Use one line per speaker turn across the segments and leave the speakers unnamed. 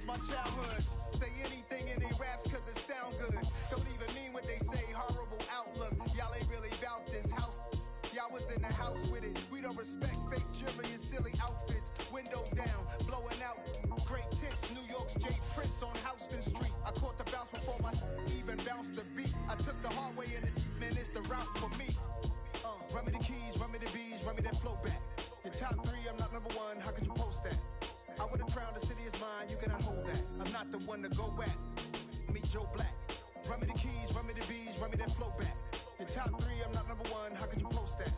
my childhood. Say anything in they raps cause it sound good. Don't even mean what they say, horrible outlook. Y'all ain't really about this house. Y'all was in the house with it. We don't respect fake jewelry and silly outfits. Window down, blowing out. Great tips, New York's J. Prince on Houston Street. I caught the bounce before my even bounced the beat. I took the hard way in it, man, it's the route for me. Run me the keys, run me the bees, run me that flow back. Your top three, I'm not number one, how could you post that? I would've crowned the city is mine, you cannot hold that. I'm not the one to go at. Meet Joe Black. Run me the keys, run me the bees, run me that flow back. Your top three, I'm not number one, how could you post that?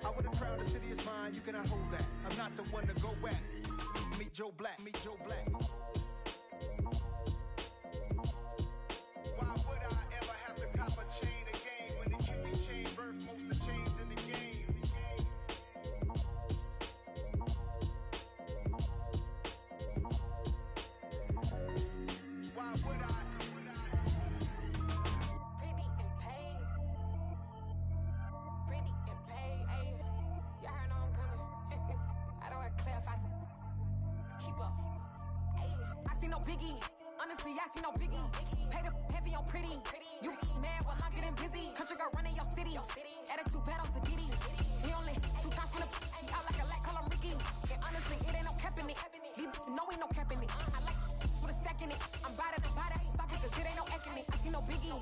I would've crowned the city is mine, you cannot hold that. I'm not the one to go at. Meet Joe Black, meet Joe Black. Why would I ever have to cop a chain again when the QB chain birthed most of the chains in the game? Why would I?
Pretty and paid. Pretty and paid, ayy. Y'all heard know I'm coming. I don't want to clarify. Keep up. Ayy. I see no biggie. Honestly, I see no biggie. Pay the heavy on pretty. You mad while I'm getting busy. Country girl running your city. Attitude bad on Sadidi. He only 2 times from the he out like a lack, call him Ricky. And honestly, it ain't no cap in it. These know ain't no cap in it. I like with a stack in it. I'm about it. Stop it, cause it ain't no acting it. I see no biggie.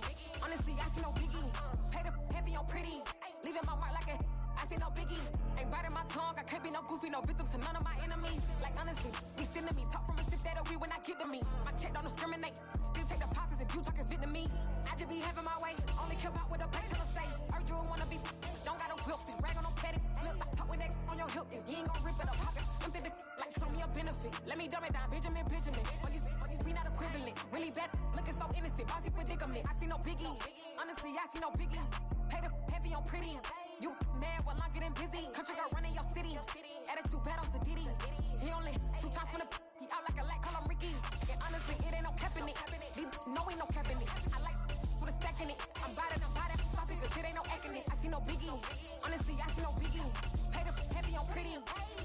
Honestly, I see no biggie. Pay the heavy on pretty. Leaving my mark like a I see no biggie. Ain't biting my tongue. I can't be no goofy, no victim to none of my enemies. Like honestly, be sending me talk from a sip that we when I get to me. My check don't discriminate. Still take deposits if you talking Vietnamese. I just be having my way. Only care about what the pay till I say. Heard you wanna be. Don't got no whip. Rag on no petty. Flips. I talk with that on your hip. If you ain't gon' rip it up, pop it. Empty the like show me a benefit. Let me dumb it down, Benjamin. We not equivalent. Really bad. Looking so innocent. Bossy predicament. I see no biggie. Honestly, I see no biggie. Pay the heavy on pretty. You mad while I'm getting busy. Country girl running your city. Attitude bad on Sadidi. He only 2 times from the he out like a lack, call him Ricky. And honestly, it ain't no cap in it. These know ain't no cap in it. I like with a stack in it. I'm about it. Stop it, cause it ain't no acting it. I see no biggie. Honestly, I see no biggie. Pay the heavy on pretty.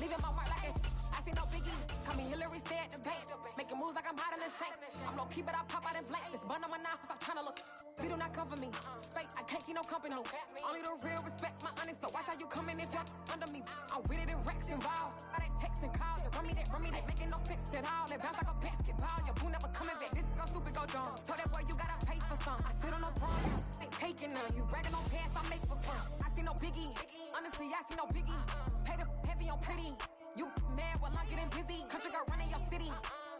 Leaving my mark like it. I see no biggie. Call me Hillary, stay at the bank. Making moves like I'm hot in the shank. I'm low key, but I pop out in blank. This bun on my knife, stop trying to look. They do not come for me. Fake, I can't keep no company. Only the real respect my honest. So watch how you coming if you're under me. I'm with it in Rex involved. I they text and calls. You run me that. Making no sense at all. They bounce like a basketball. Your boo never coming back. This go stupid, go dumb. Told that boy you gotta pay for some. I sit on no throne. They taking none. You bragging on pants, I make for fun. I see no biggie. Honestly, I see no biggie. Pay the heavy on pretty. You mad while I'm getting busy. Country girl running your city.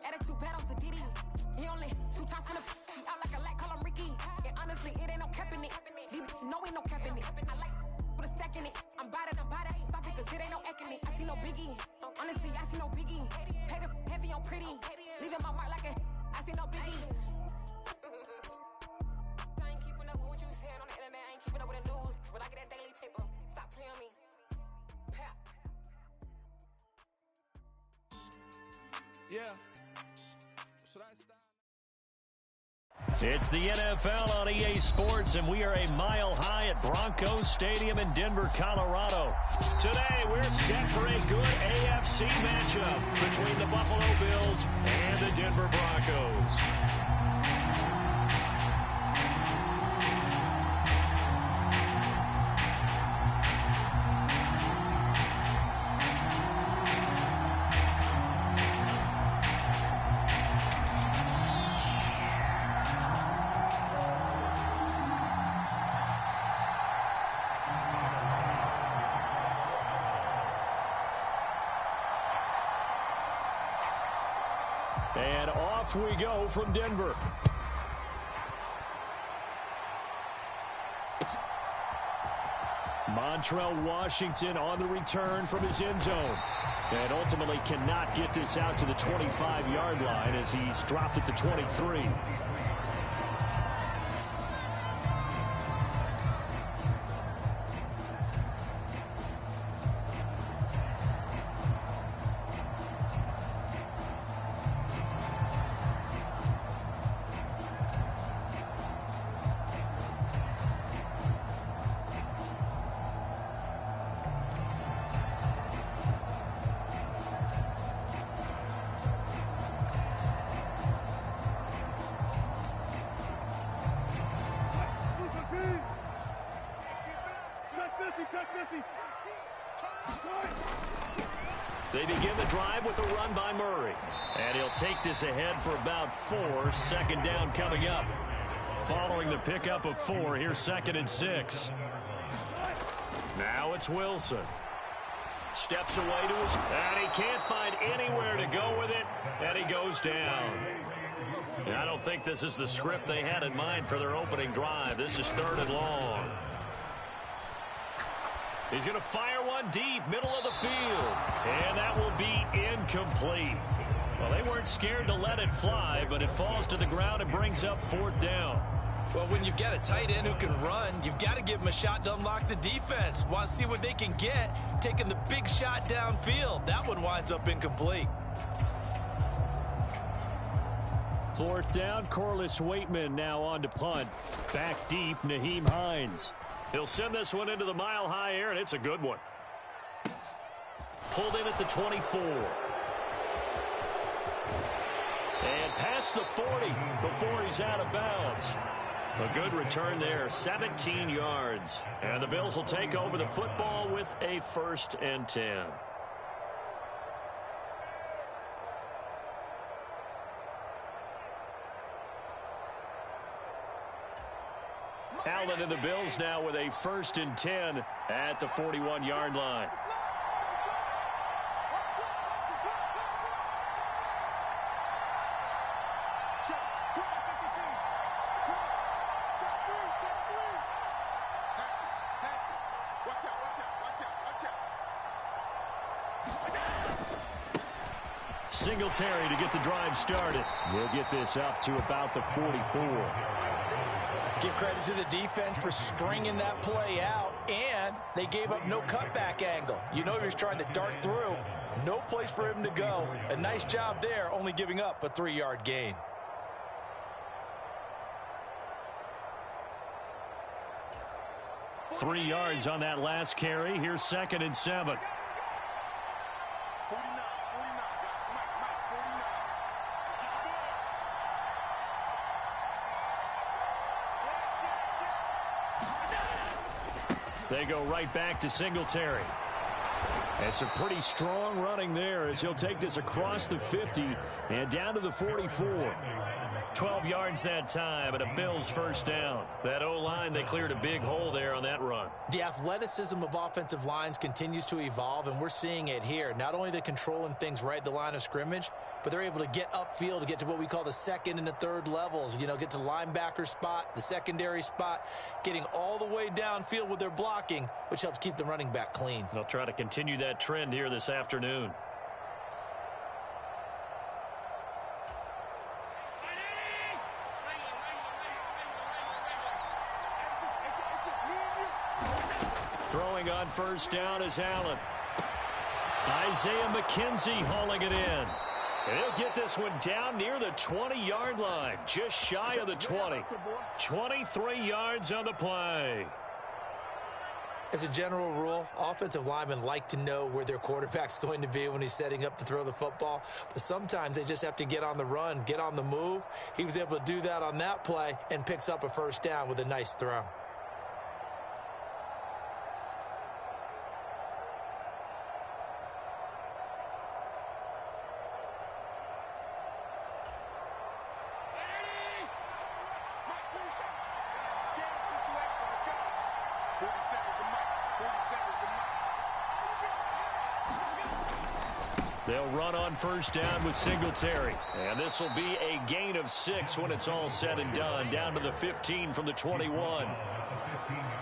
Attitude bad on Sadidi. He only 2 times from the he out like a lack, call him Ricky. And honestly, it ain't no cap in it. These know ain't no cap in it. I like with a stack in it. I'm about it. Stop it, cause it ain't no acting it. I see no biggie. Honestly, I see no biggie. Pay the heavy on pretty. Leaving my mark like a I see no biggie. I ain't keeping up with what you saying on the internet. I ain't keeping up with the news. But I get that daily paper. Stop playing me. Pap.
Yeah. Should I stop?
It's the NFL on EA Sports, and we are a mile high at Broncos Stadium in Denver, Colorado. Today, we're set for a good AFC matchup between the Buffalo Bills and the Denver Broncos. And off we go from Denver. Montrell Washington on the return from his end zone. And ultimately cannot get this out to the 25-yard line as he's dropped at the 23. They begin the drive with a run by Murray. And he'll take this ahead for about 4. Second down coming up. Following the pickup of 4, here's 2nd and 6. Now it's Wilson. Steps away to his... And he can't find anywhere to go with it. And he goes down. And I don't think this is the script they had in mind for their opening drive. This is 3rd and long. He's going to fire one deep, middle of the field. And that will be incomplete. Well, they weren't scared to let it fly, but it falls to the ground and brings up 4th down.
Well, when you've got a tight end who can run, you've got to give him a shot to unlock the defense. Want to see what they can get, taking the big shot downfield. That one winds up incomplete.
4th down, Corliss Waitman now on to punt. Back deep, Nyheim Hines. He'll send this one into the mile-high air, and it's a good one. Pulled in at the 24. And past the 40 before he's out of bounds. A good return there, 17 yards. And the Bills will take over the football with a 1st and 10. Allen and the Bills now with a 1st and 10 at the 41-yard line. Singletary to get the drive started. We'll get this up to about the 44.
Give credit to the defense for stringing that play out, and they gave up no cutback angle. You know he was trying to dart through. No place for him to go. A nice job there, only giving up a 3-yard gain.
Three yards on that last carry. Here's 2nd and 7. They go right back to Singletary. And some pretty strong running there as he'll take this across the 50 and down to the 44. 12 yards that time and a Bills 1st down. That O-line, they cleared a big hole there on that run.
The athleticism of offensive lines continues to evolve, and we're seeing it here. Not only they're controlling things right at the line of scrimmage, but they're able to get upfield to get to what we call the 2nd and the 3rd levels. You know, get to linebacker spot, the secondary spot, getting all the way downfield with their blocking, which helps keep the running back clean.
They'll try to continue that trend here this afternoon. Throwing on 1st down is Allen. Isaiah McKenzie hauling it in. He'll get this one down near the 20-yard line, just shy of the 20. 23 yards on the play.
As a general rule, offensive linemen like to know where their quarterback's going to be when he's setting up to throw the football. But sometimes they just have to get on the run, get on the move. He was able to do that on that play and picks up a 1st down with a nice throw.
They'll run on 1st down with Singletary. And this will be a gain of 6 when it's all said and done. Down to the 15 from the 21.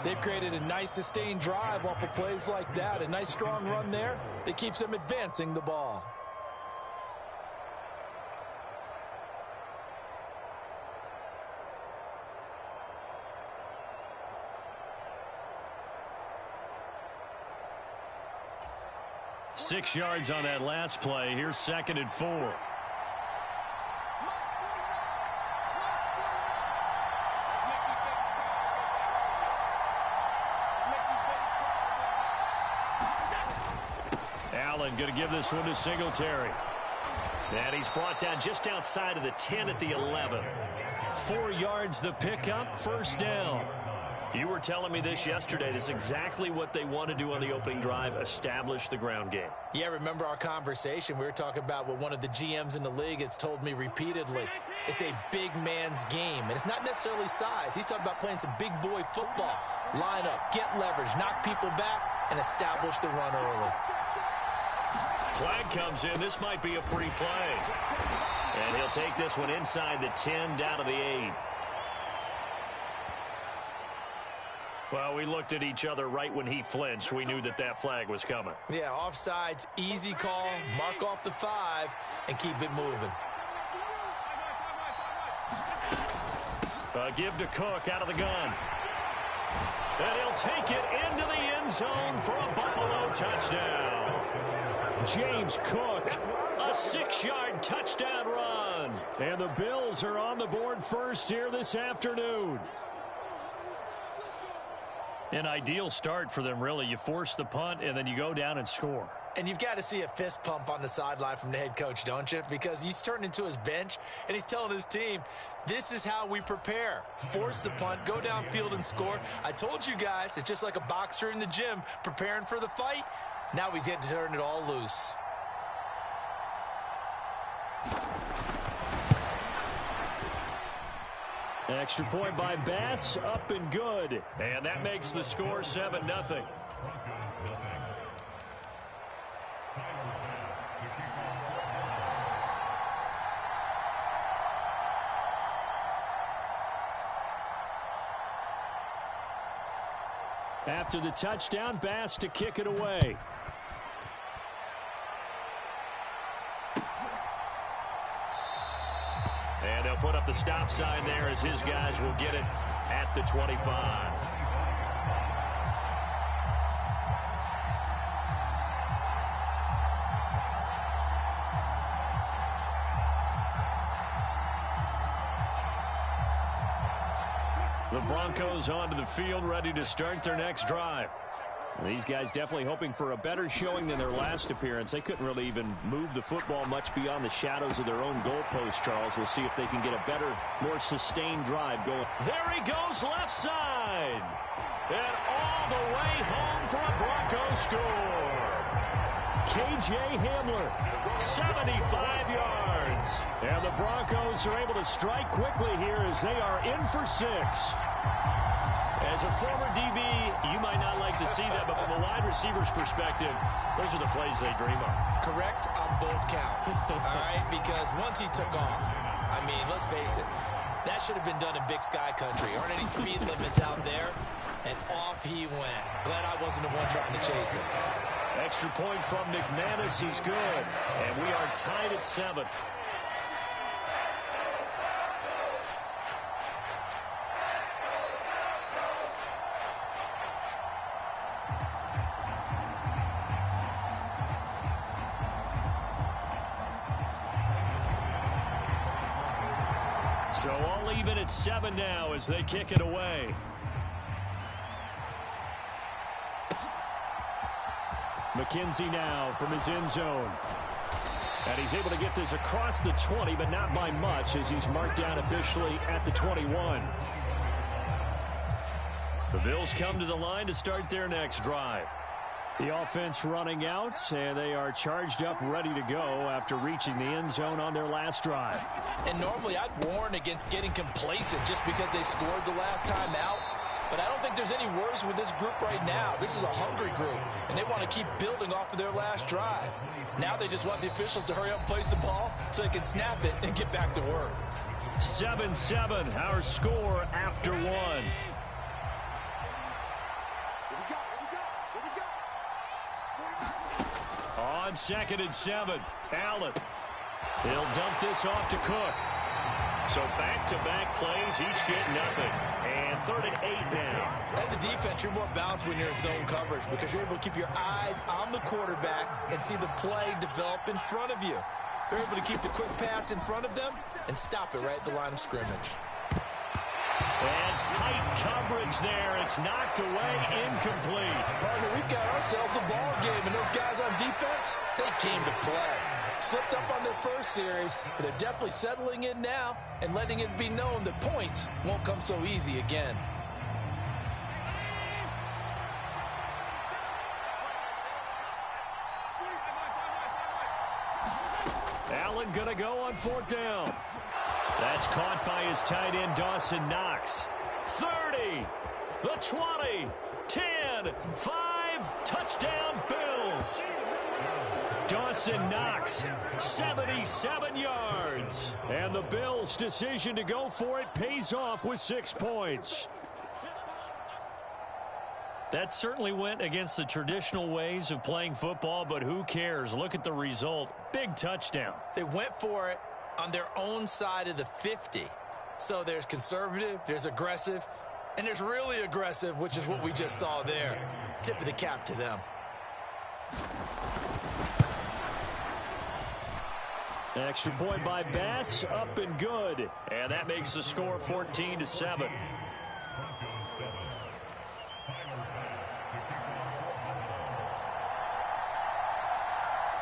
They've created a nice sustained drive off of plays like that. A nice strong run there that keeps them advancing the ball.
Six yards on that last play. Here's 2nd and 4. Allen going to give this one to Singletary. And he's brought down just outside of the 10 at the 11. 4 yards the pickup, 1st down. You were telling me this yesterday. This is exactly what they want to do on the opening drive, establish the ground game.
Yeah, remember our conversation? We were talking about what one of the GMs in the league has told me repeatedly. It's a big man's game, and it's not necessarily size. He's talking about playing some big boy football. Line up, get leverage, knock people back, and establish the run early.
Flag comes in. This might be a free play. And he'll take this one inside the 10, down to the 8. Well, we looked at each other right when he flinched. We knew that that flag was coming.
Yeah, offsides, easy call, mark off the 5, and keep it moving.
Give to Cook out of the gun. And he'll take it into the end zone for a Buffalo touchdown. James Cook, a 6-yard touchdown run. And the Bills are on the board first here this afternoon. An ideal start for them, really. You force the punt, and then you go down and score.
And you've got to see a fist pump on the sideline from the head coach, don't you? Because he's turned into his bench, and he's telling his team, this is how we prepare. Force the punt, go downfield and score. I told you guys, it's just like a boxer in the gym preparing for the fight. Now we get to turn it all loose.
Extra point by Bass, up and good. And that makes the score 7-0. After the touchdown, Bass to kick it away. And they'll put up the stop sign there as his guys will get it at the 25. The Broncos onto the field, ready to start their next drive. These guys definitely hoping for a better showing than their last appearance. They couldn't really even move the football much beyond the shadows of their own goalpost, Charles. We'll see if they can get a better, more sustained drive going. There he goes, left side. And all the way home for a Broncos score. K.J. Hamler, 75 yards. And the Broncos are able to strike quickly here as they are in for 6. As a former DB, you might not like to see that, but from a wide receiver's perspective, those are the plays they dream of.
Correct on both counts, all right? Because once he took off, I mean, let's face it, that should have been done in Big Sky Country. Aren't any speed limits out there? And off he went. Glad I wasn't the one trying to chase him.
Extra point from McManus is good, and we are tied at 7. So all even at 7 now as they kick it away. McKenzie now from his end zone. And he's able to get this across the 20, but not by much as he's marked down officially at the 21. The Bills come to the line to start their next drive. The offense running out, and they are charged up, ready to go after reaching the end zone on their last drive.
And normally I'd warn against getting complacent just because they scored the last time out. But I don't think there's any worries with this group right now. This is a hungry group, and they want to keep building off of their last drive. Now they just want the officials to hurry up and place the ball so they can snap it and get back to work.
7-7, our score after 1. On 2nd and 7, Allen. He'll dump this off to Cook. So back-to-back plays, each get nothing. And 3rd and 8 now.
As a defense, you're more balanced when you're in zone coverage because you're able to keep your eyes on the quarterback and see the play develop in front of you. They're able to keep the quick pass in front of them and stop it right at the line of scrimmage.
And tight coverage there. It's knocked away, incomplete.
Partner, we've got ourselves a ball game, and those guys on defense, they came to play. Slipped up on their first series, but they're definitely settling in now and letting it be known that points won't come so easy again.
Allen going to go on 4th down. That's caught by his tight end, Dawson Knox. 30, the 20, 10, 5, touchdown Bills. Dawson Knox, 77 yards. And the Bills' decision to go for it pays off with 6 points. That certainly went against the traditional ways of playing football, but who cares? Look at the result. Big touchdown.
They went for it on their own side of the 50. So there's conservative, there's aggressive, and there's really aggressive, which is what we just saw there. Tip of the cap to them.
Extra point by Bass, up and good. And that makes the score 14-7.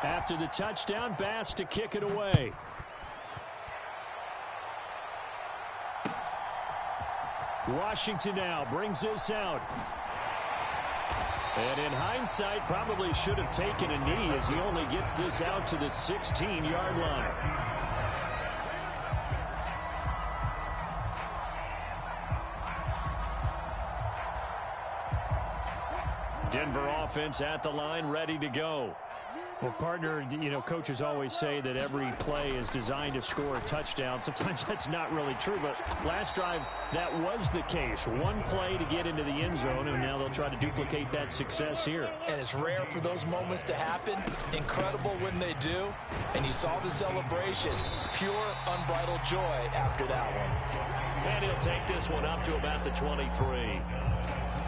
After the touchdown, Bass to kick it away. Washington now brings this out. And in hindsight, probably should have taken a knee as he only gets this out to the 16-yard line. Denver offense at the line, ready to go.
Well, partner, coaches always say that every play is designed to score a touchdown. Sometimes that's not really true, but last drive, that was the case. One play to get into the end zone, and now they'll try to duplicate that success here.
And it's rare for those moments to happen. Incredible when they do. And you saw the celebration. Pure, unbridled joy after that one.
And he'll take this one up to about the 23.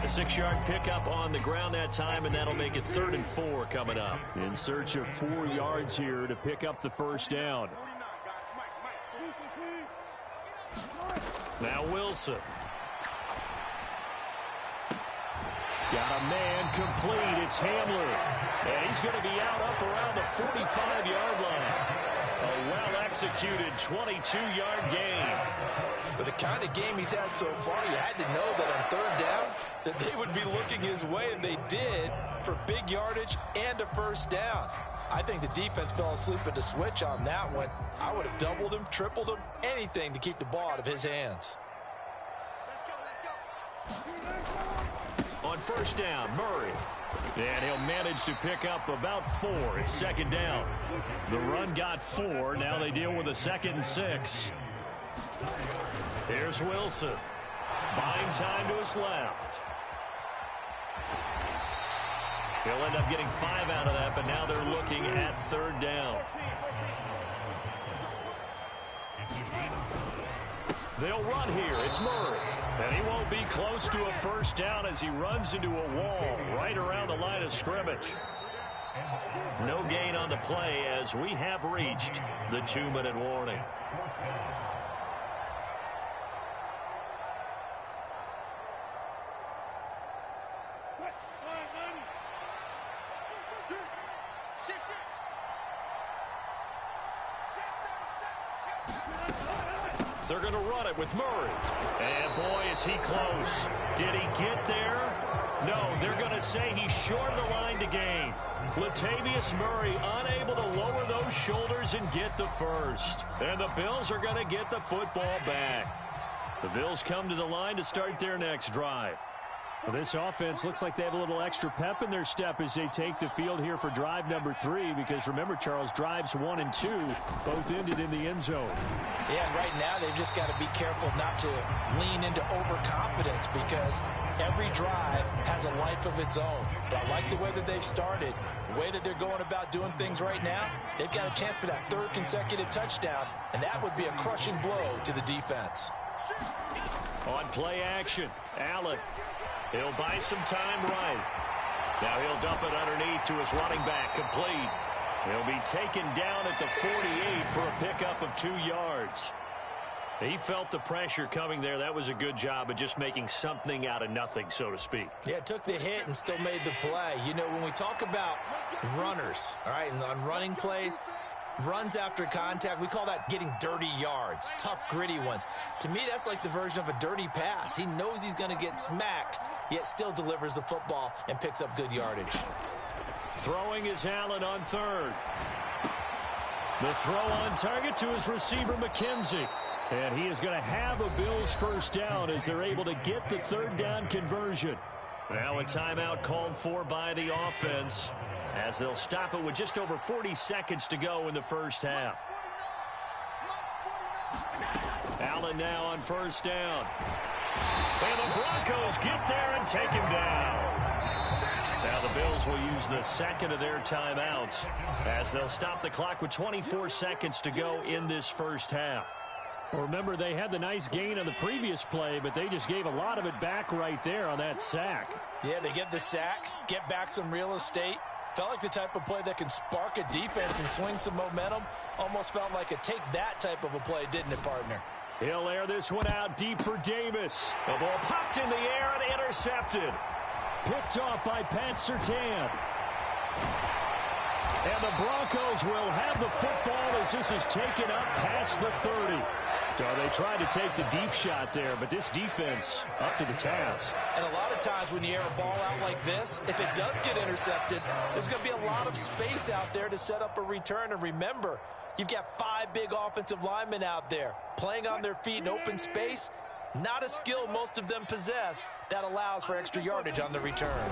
A 6-yard pickup on the ground that time, and that'll make it 3rd and 4 coming up.
In search of 4 yards here to pick up the first down.
Now Wilson. Got a man complete. It's Handler. And he's going to be out up around the 45-yard line. A well-executed 22-yard gain.
But the kind of game he's had so far, you had to know that on 3rd down, that they would be looking his way, and they did, for big yardage and a first down. I think the defense fell asleep at the switch on that one. I would have doubled him, tripled him, anything to keep the ball out of his hands.
On 1st down, Murray. And he'll manage to pick up about 4. It's 2nd down. The run got 4. Now they deal with a 2nd and 6. Here's Wilson. Buying time to his left. He'll end up getting 5 out of that, but now they're looking at 3rd down. They'll run here. It's Murray. And he won't be close to a first down as he runs into a wall right around the line of scrimmage. No gain on the play as we have reached the 2-minute warning. They're going to run it with Murray. And boy, is he close. Did he get there? No, they're going to say he's short of the line to gain. Latavius Murray unable to lower those shoulders and get the first. And the Bills are going to get the football back. The Bills come to the line to start their next drive.
Well, this offense looks like they have a little extra pep in their step as they take the field here for drive number 3, because remember, Charles, drives 1 and 2 both ended in the end zone.
Yeah, and right now they've just got to be careful not to lean into overconfidence, because every drive has a life of its own. But I like the way that they've started, the way that they're going about doing things right now. They've got a chance for that 3rd consecutive touchdown, and that would be a crushing blow to the defense.
On play action, Allen. He'll buy some time right. Now he'll dump it underneath to his running back, complete. He'll be taken down at the 48 for a pickup of 2 yards. He felt the pressure coming there. That was a good job of just making something out of nothing, so to speak.
Yeah, took the hit and still made the play. You know, when we talk about runners, all right, and on running plays, runs after contact, we call that getting dirty yards, tough, gritty ones. To me, that's like the version of a dirty pass. He knows he's going to get smacked, yet still delivers the football and picks up good yardage.
Throwing is Allen on 3rd. The throw on target to his receiver, McKenzie. And he is going to have a Bills first down as they're able to get the third down conversion. Now a timeout called for by the offense as they'll stop it with just over 40 seconds to go in the first half. Allen now on first down. And the Broncos get there and take him down. Now the Bills will use the second of their timeouts as they'll stop the clock with 24 seconds to go in this first half.
Well, remember, they had the nice gain on the previous play, but they just gave a lot of it back right there on that sack.
Yeah, they get the sack, get back some real estate. Felt like the type of play that can spark a defense and swing some momentum. Almost felt like a take-that type of a play, didn't it, partner?
He'll air this one out deep for Davis. The ball popped in the air and intercepted. Picked off by Pat Surtain. And the Broncos will have the football as this is taken up past the 30. So they tried to take the deep shot there, but this defense up to the task.
And a lot of times when you air a ball out like this, if it does get intercepted, there's going to be a lot of space out there to set up a return. And remember, you've got 5 big offensive linemen out there playing on their feet in open space. Not a skill most of them possess that allows for extra yardage on the return.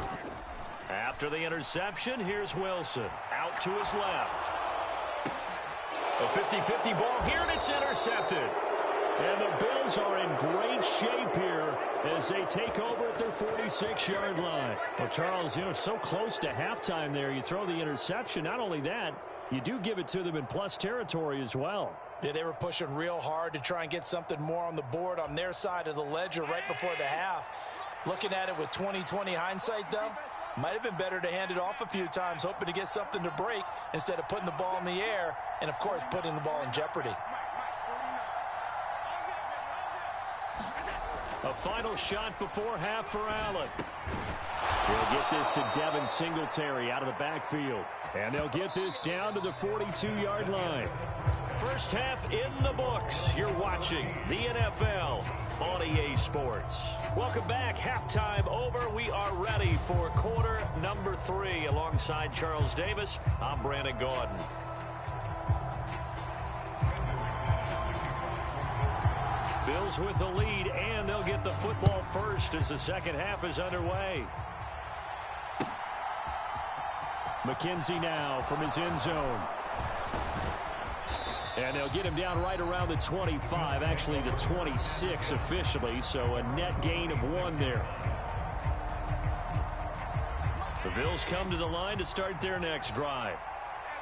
After the interception, here's Wilson. Out to his left. A 50-50 ball here, and it's intercepted. And the Bills are in great shape here as they take over at their 46-yard line.
Well, Charles, so close to halftime there. You throw the interception. Not only that, you do give it to them in plus territory as well.
Yeah, they were pushing real hard to try and get something more on the board on their side of the ledger right before the half. Looking at it with 20/20 hindsight, though, might have been better to hand it off a few times, hoping to get something to break instead of putting the ball in the air and, of course, putting the ball in jeopardy.
A final shot before half for Allen.
They'll get this to Devin Singletary out of the backfield.
And they'll get this down to the 42-yard line. First half in the books. You're watching the NFL on EA Sports. Welcome back. Halftime over. We are ready for quarter number 3. Alongside Charles Davis, I'm Brandon Gordon. Bills with the lead, and they'll get the football first as the second half is underway.
McKenzie now from his end zone. And they'll get him down right around the 25, actually the 26 officially, so a net gain of 1 there.
The Bills come to the line to start their next drive.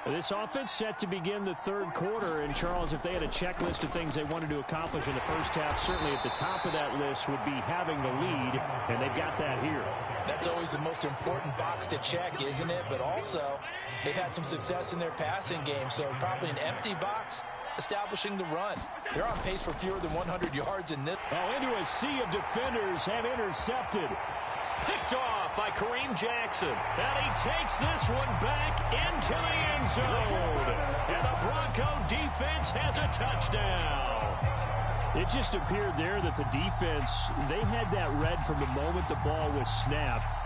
This offense set to begin the third quarter, and Charles, if they had a checklist of things they wanted to accomplish in the first half, certainly at the top of that list would be having the lead, and they've got that here.
That's always the most important box to check, isn't it? But also, they've had some success in their passing game, so probably an empty box establishing the run. They're on pace for fewer than 100 yards in this.
Into a sea of defenders have intercepted.
Picked off by Kareem Jackson. And he takes this one back into the end zone. And the Bronco defense has a touchdown.
It just appeared there that the defense, they had that read from the moment the ball was snapped.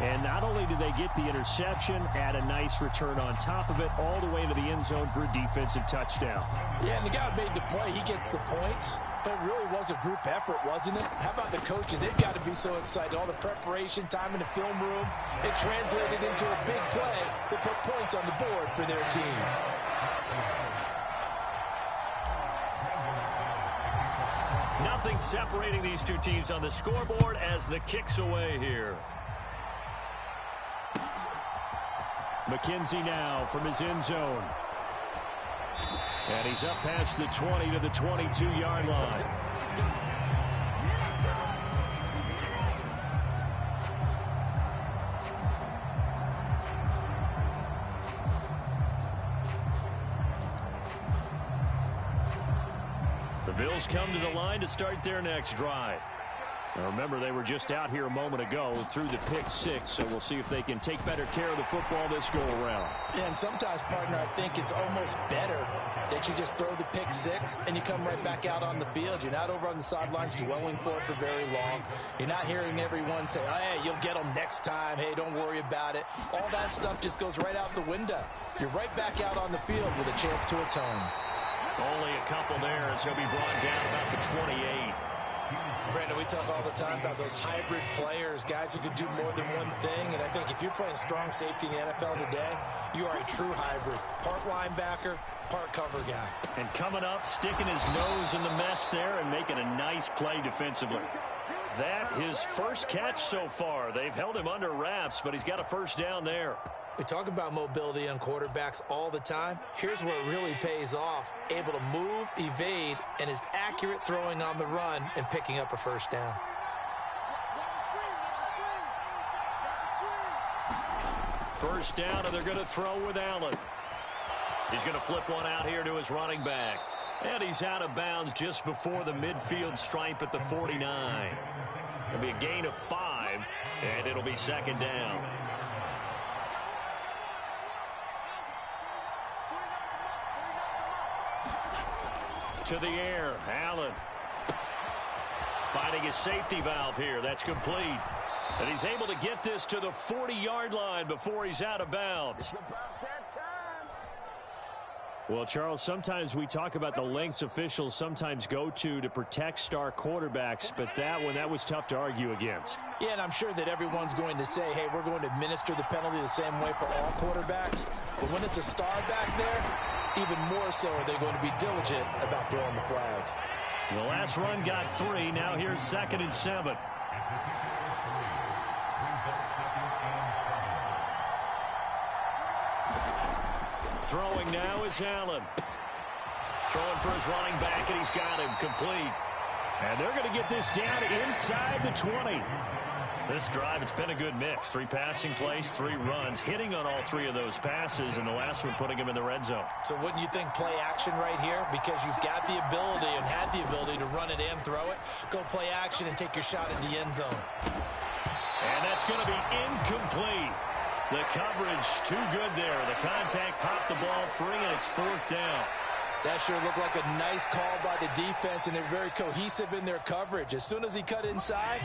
And not only did they get the interception, add a nice return on top of it, all the way to the end zone for a defensive touchdown.
Yeah, and the guy who made the play, he gets the points. But it really was a group effort, wasn't it? How about the coaches? They've got to be so excited. All the preparation, time in the film room, it translated into a big play that put points on the board for their team.
Nothing separating these two teams on the scoreboard as the kick's away here.
McKenzie now from his end zone. And he's up past the 20 to the 22-yard line.
The Bills come to the line to start their next drive.
Now remember, they were just out here a moment ago through the pick six, so we'll see if they can take better care of the football this go-around.
Yeah, and sometimes, partner, I think it's almost better that you just throw the pick six and you come right back out on the field. You're not over on the sidelines dwelling for it for very long. You're not hearing everyone say, oh, hey, you'll get them next time. Hey, don't worry about it. All that stuff just goes right out the window. You're right back out on the field with a chance to atone.
Only a couple there as he'll be brought down about the 28.
Brandon, we talk all the time about those hybrid players, guys who could do more than one thing. And I think if you're playing strong safety in the NFL today, you are a true hybrid. Part linebacker, part cover guy.
And coming up, sticking his nose in the mess there and making a nice play defensively. That his first catch so far. They've held him under wraps, but he's got a first down there.
We talk about mobility on quarterbacks all the time. Here's where it really pays off. Able to move, evade, and is accurate throwing on the run and picking up a first down.
First down, and they're going to throw with Allen. He's going to flip one out here to his running back. And he's out of bounds just before the midfield stripe at the 49. It'll be a gain of 5, and it'll be second down. To the air, Allen. Finding his safety valve here. That's complete. And he's able to get this to the 40-yard line before he's out of bounds.
Well, Charles, sometimes we talk about the lengths officials sometimes go to protect star quarterbacks, but that one, that was tough to argue against.
Yeah, and I'm sure that everyone's going to say, hey, we're going to administer the penalty the same way for all quarterbacks. But when it's a star back there, even more so are they going to be diligent about throwing the flag.
The last run got 3. Now here's 2nd and 7. Throwing now is Allen. Throwing for his running back, and he's got him complete.
And they're going to get this down inside the 20.
This drive, it's been a good mix. 3 passing plays, 3 runs, hitting on all 3 of those passes, and the last one putting him in the red zone.
So wouldn't you think play action right here? Because you've got the ability and had the ability to run it and throw it. Go play action and take your shot at the end zone.
And that's going to be incomplete. The coverage too good there. The contact popped the ball free, and it's 4th down.
That sure looked like a nice call by the defense, and they're very cohesive in their coverage. As soon as he cut inside,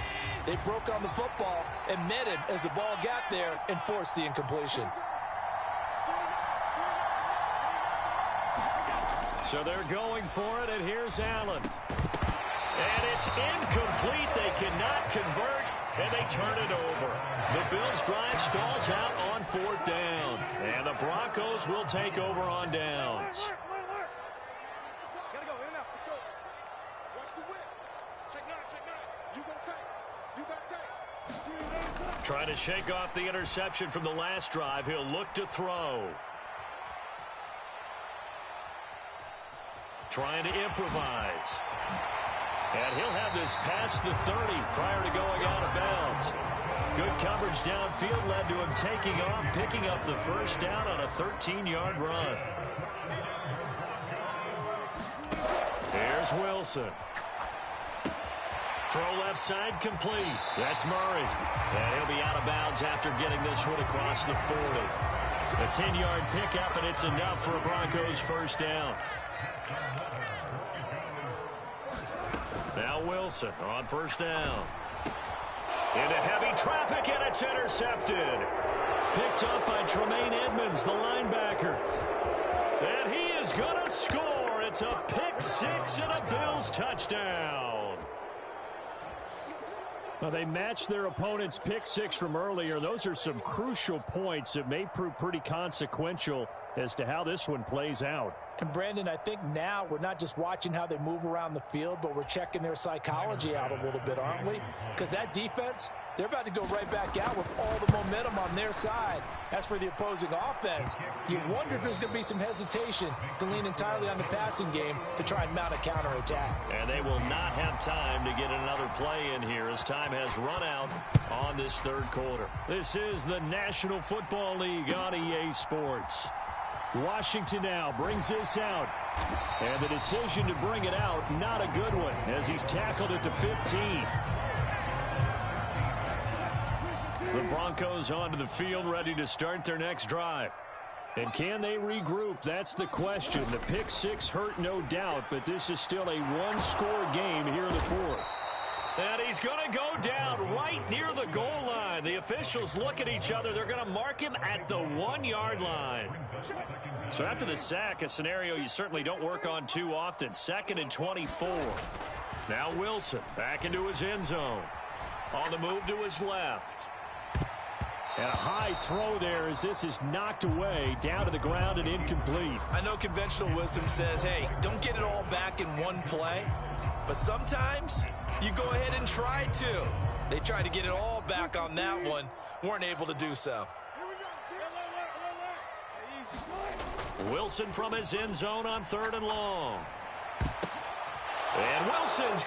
they broke on the football and met him as the ball got there and forced the incompletion.
So they're going for it, and here's Allen. And it's incomplete. They cannot convert, and they turn it over. The Bills' drive stalls out on 4th down, and the Broncos will take over on downs. Trying to shake off the interception from the last drive. He'll look to throw. Trying to improvise. And he'll have this past the 30 prior to going out of bounds. Good coverage downfield led to him taking off, picking up the first down on a 13-yard run. Here's Wilson. Throw left side complete. That's Murray. And he'll be out of bounds after getting this one across the 40. A 10-yard pickup, and it's enough for a Broncos first down. Now Wilson on first down. Into heavy traffic, and it's intercepted. Picked up by Tremaine Edmonds, the linebacker. And he is going to score. It's a pick 6 and a Bills touchdown.
Well, they matched their opponent's pick 6 from earlier. Those are some crucial points that may prove pretty consequential as to how this one plays out.
And, Brandon, I think now we're not just watching how they move around the field, but we're checking their psychology out a little bit, aren't we? Because that defense, they're about to go right back out with all the momentum on their side. As for the opposing offense, you wonder if there's going to be some hesitation to lean entirely on the passing game to try and mount a counterattack.
And they will not have time to get another play in here as time has run out on this 3rd quarter. This is the National Football League on EA Sports.
Washington now brings this out. And the decision to bring it out, not a good one, as he's tackled at the 15.
The Broncos onto the field, ready to start their next drive. And can they regroup? That's the question. The pick six hurt, no doubt, but this is still a one-score game here in the fourth. And he's going to go down right near the goal line. The officials look at each other. They're going to mark him at the 1-yard line. So after the sack, a scenario you certainly don't work on too often. 2nd and 24. Now Wilson back into his end zone. On the move to his left. And a high throw there as this is knocked away, down to the ground and incomplete.
I know conventional wisdom says, hey, don't get it all back in one play. But sometimes you go ahead and try to. They tried to get it all back on that one. Weren't able to do so.
Wilson from his end zone on 3rd and long. And Wilson's